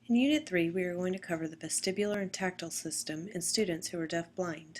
In Unit 3, we are going to cover the vestibular and tactile system in students who are deaf-blind.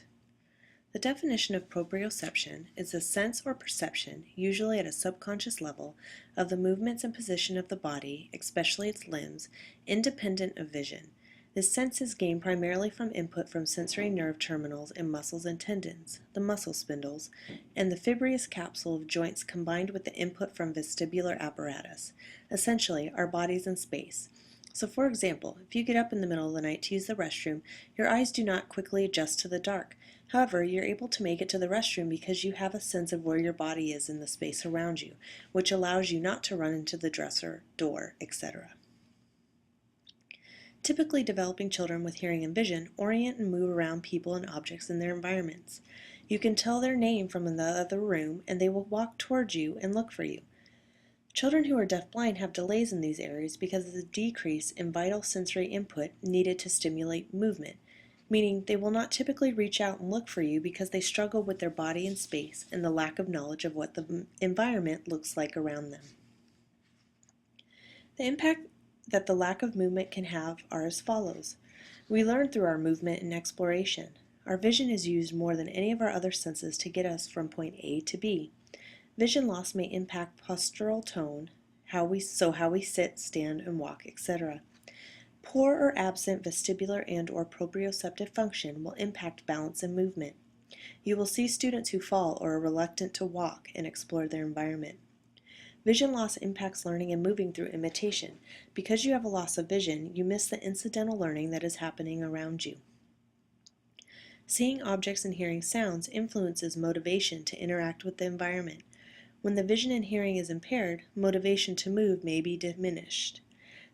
The definition of proprioception is a sense or perception, usually at a subconscious level, of the movements and position of the body, especially its limbs, independent of vision. This sense is gained primarily from input from sensory nerve terminals in muscles and tendons, the muscle spindles, and the fibrous capsule of joints combined with the input from vestibular apparatus, essentially our bodies in space. So for example, if you get up in the middle of the night to use the restroom, your eyes do not quickly adjust to the dark. However, you're able to make it to the restroom because you have a sense of where your body is in the space around you, which allows you not to run into the dresser, door, etc. Typically, developing children with hearing and vision orient and move around people and objects in their environments. You can tell their name from the other room, and they will walk towards you and look for you. Children who are deaf-blind have delays in these areas because of the decrease in vital sensory input needed to stimulate movement, meaning they will not typically reach out and look for you because they struggle with their body in space and the lack of knowledge of what the environment looks like around them. The impact that the lack of movement can have are as follows. We learn through our movement and exploration. Our vision is used more than any of our other senses to get us from point A to B. Vision loss may impact postural tone, how we sit, stand, and walk, etc. Poor or absent vestibular and/or proprioceptive function will impact balance and movement. You will see students who fall or are reluctant to walk and explore their environment. Vision loss impacts learning and moving through imitation. Because you have a loss of vision, you miss the incidental learning that is happening around you. Seeing objects and hearing sounds influences motivation to interact with the environment. When the vision and hearing is impaired, motivation to move may be diminished.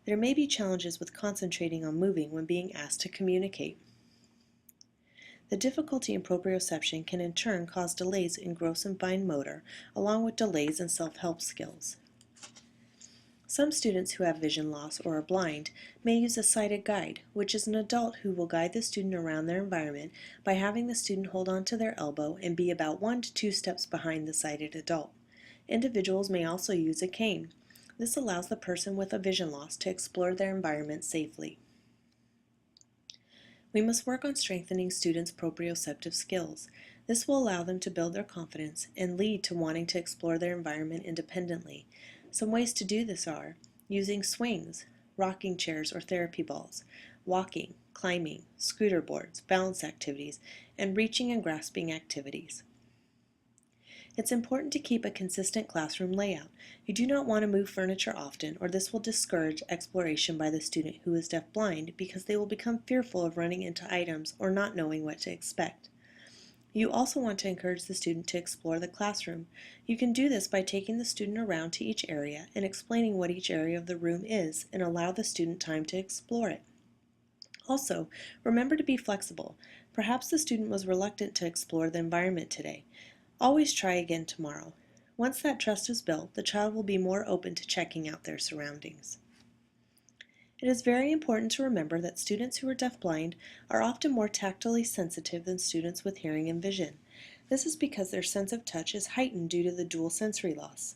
There may be challenges with concentrating on moving when being asked to communicate. The difficulty in proprioception can in turn cause delays in gross and fine motor, along with delays in self-help skills. Some students who have vision loss or are blind may use a sighted guide, which is an adult who will guide the student around their environment by having the student hold on to their elbow and be about 1 to 2 steps behind the sighted adult. Individuals may also use a cane. This allows the person with a vision loss to explore their environment safely. We must work on strengthening students' proprioceptive skills. This will allow them to build their confidence and lead to wanting to explore their environment independently. Some ways to do this are using swings, rocking chairs or therapy balls, walking, climbing, scooter boards, balance activities, and reaching and grasping activities. It's important to keep a consistent classroom layout. You do not want to move furniture often, or this will discourage exploration by the student who is deaf-blind because they will become fearful of running into items or not knowing what to expect. You also want to encourage the student to explore the classroom. You can do this by taking the student around to each area and explaining what each area of the room is and allow the student time to explore it. Also, remember to be flexible. Perhaps the student was reluctant to explore the environment today. Always try again tomorrow. Once that trust is built, the child will be more open to checking out their surroundings. It is very important to remember that students who are deaf-blind are often more tactily sensitive than students with hearing and vision. This is because their sense of touch is heightened due to the dual sensory loss.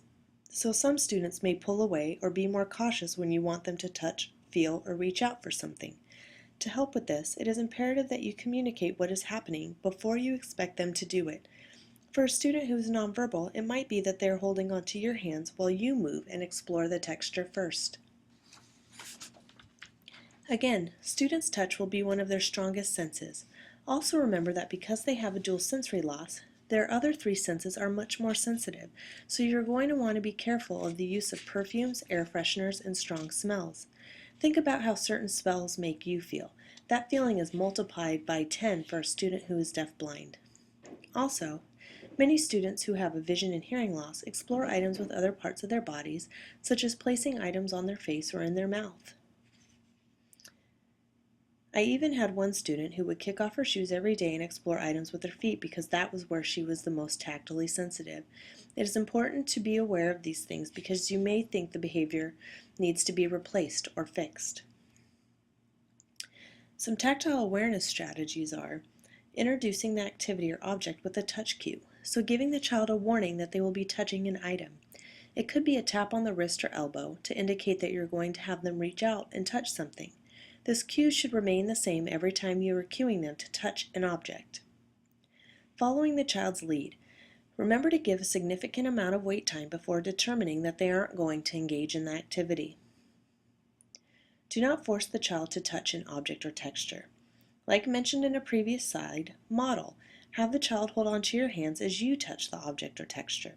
So some students may pull away or be more cautious when you want them to touch, feel, or reach out for something. To help with this, it is imperative that you communicate what is happening before you expect them to do it. For a student who is nonverbal, it might be that they are holding onto your hands while you move and explore the texture first. Again, students' touch will be one of their strongest senses. Also remember that because they have a dual sensory loss, their other 3 senses are much more sensitive, so you're going to want to be careful of the use of perfumes, air fresheners, and strong smells. Think about how certain smells make you feel. That feeling is multiplied by 10 for a student who is deaf-blind. Also, many students who have a vision and hearing loss explore items with other parts of their bodies, such as placing items on their face or in their mouth. I even had one student who would kick off her shoes every day and explore items with her feet because that was where she was the most tactily sensitive. It is important to be aware of these things because you may think the behavior needs to be replaced or fixed. Some tactile awareness strategies are introducing the activity or object with a touch cue, so giving the child a warning that they will be touching an item. It could be a tap on the wrist or elbow to indicate that you're going to have them reach out and touch something. This cue should remain the same every time you are cueing them to touch an object. Following the child's lead, remember to give a significant amount of wait time before determining that they aren't going to engage in the activity. Do not force the child to touch an object or texture. Like mentioned in a previous slide, model. Have the child hold on to your hands as you touch the object or texture.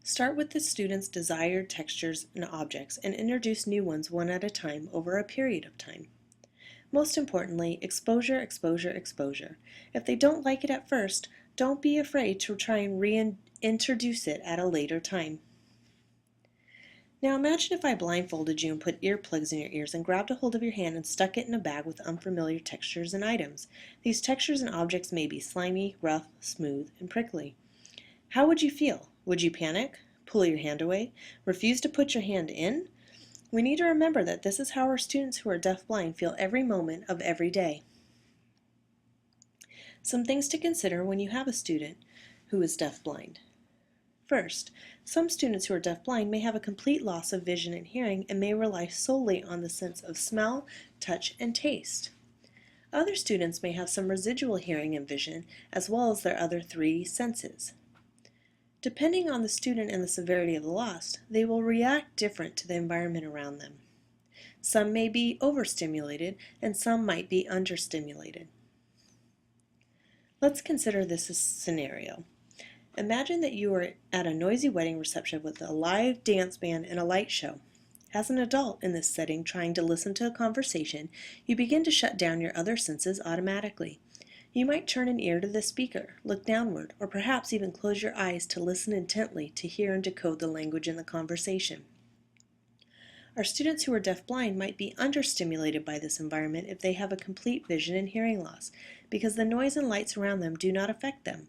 Start with the student's desired textures and objects and introduce new ones one at a time over a period of time. Most importantly, exposure, exposure, exposure. If they don't like it at first, don't be afraid to try and reintroduce it at a later time. Now imagine if I blindfolded you and put earplugs in your ears and grabbed a hold of your hand and stuck it in a bag with unfamiliar textures and items. These textures and objects may be slimy, rough, smooth, and prickly. How would you feel? Would you panic? Pull your hand away? Refuse to put your hand in? We need to remember that this is how our students who are deafblind feel every moment of every day. Some things to consider when you have a student who is deafblind. First, some students who are deafblind may have a complete loss of vision and hearing and may rely solely on the sense of smell, touch, and taste. Other students may have some residual hearing and vision, as well as their other three senses. Depending on the student and the severity of the loss, they will react different to the environment around them. Some may be overstimulated and some might be understimulated. Let's consider this scenario. Imagine that you are at a noisy wedding reception with a live dance band and a light show. As an adult in this setting trying to listen to a conversation, you begin to shut down your other senses automatically. You might turn an ear to the speaker, look downward, or perhaps even close your eyes to listen intently to hear and decode the language in the conversation. Our students who are deafblind might be understimulated by this environment if they have a complete vision and hearing loss, because the noise and lights around them do not affect them.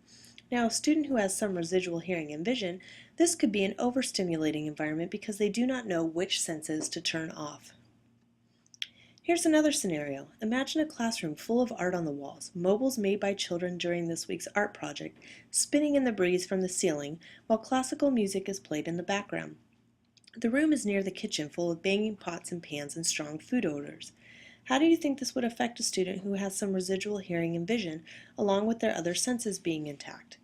Now, a student who has some residual hearing and vision, this could be an overstimulating environment because they do not know which senses to turn off. Here's another scenario. Imagine a classroom full of art on the walls, mobiles made by children during this week's art project, spinning in the breeze from the ceiling while classical music is played in the background. The room is near the kitchen full of banging pots and pans and strong food odors. How do you think this would affect a student who has some residual hearing and vision, along with their other senses being intact?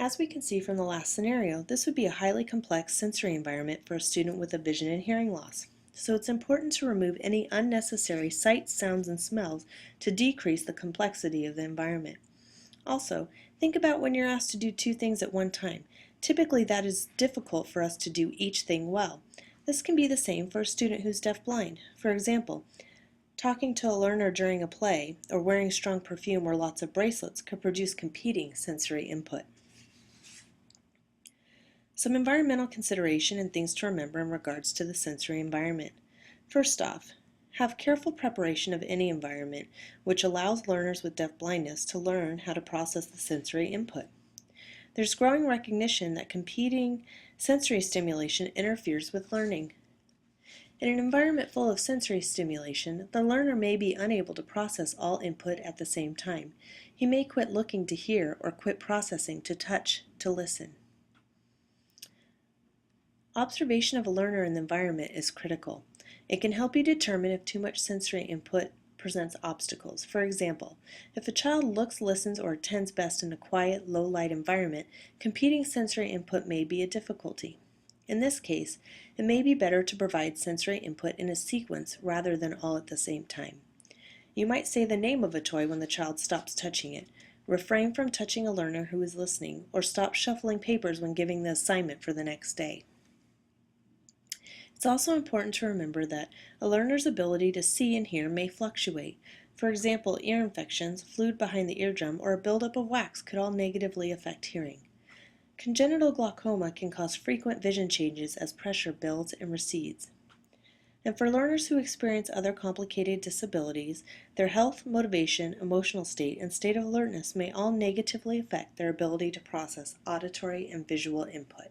As we can see from the last scenario, this would be a highly complex sensory environment for a student with a vision and hearing loss. So it's important to remove any unnecessary sights, sounds, and smells to decrease the complexity of the environment. Also, think about when you're asked to do two things at one time. Typically, that is difficult for us to do each thing well. This can be the same for a student who's deafblind. For example, talking to a learner during a play or wearing strong perfume or lots of bracelets could produce competing sensory input. Some environmental consideration and things to remember in regards to the sensory environment. First off, have careful preparation of any environment which allows learners with deafblindness to learn how to process the sensory input. There's growing recognition that competing sensory stimulation interferes with learning. In an environment full of sensory stimulation, the learner may be unable to process all input at the same time. He may quit looking to hear or quit processing to touch to listen. Observation of a learner in the environment is critical. It can help you determine if too much sensory input presents obstacles. For example, if a child looks, listens, or attends best in a quiet, low-light environment, competing sensory input may be a difficulty. In this case, it may be better to provide sensory input in a sequence rather than all at the same time. You might say the name of a toy when the child stops touching it, refrain from touching a learner who is listening, or stop shuffling papers when giving the assignment for the next day. It's also important to remember that a learner's ability to see and hear may fluctuate. For example, ear infections, fluid behind the eardrum, or a buildup of wax could all negatively affect hearing. Congenital glaucoma can cause frequent vision changes as pressure builds and recedes. And for learners who experience other complicated disabilities, their health, motivation, emotional state, and state of alertness may all negatively affect their ability to process auditory and visual input.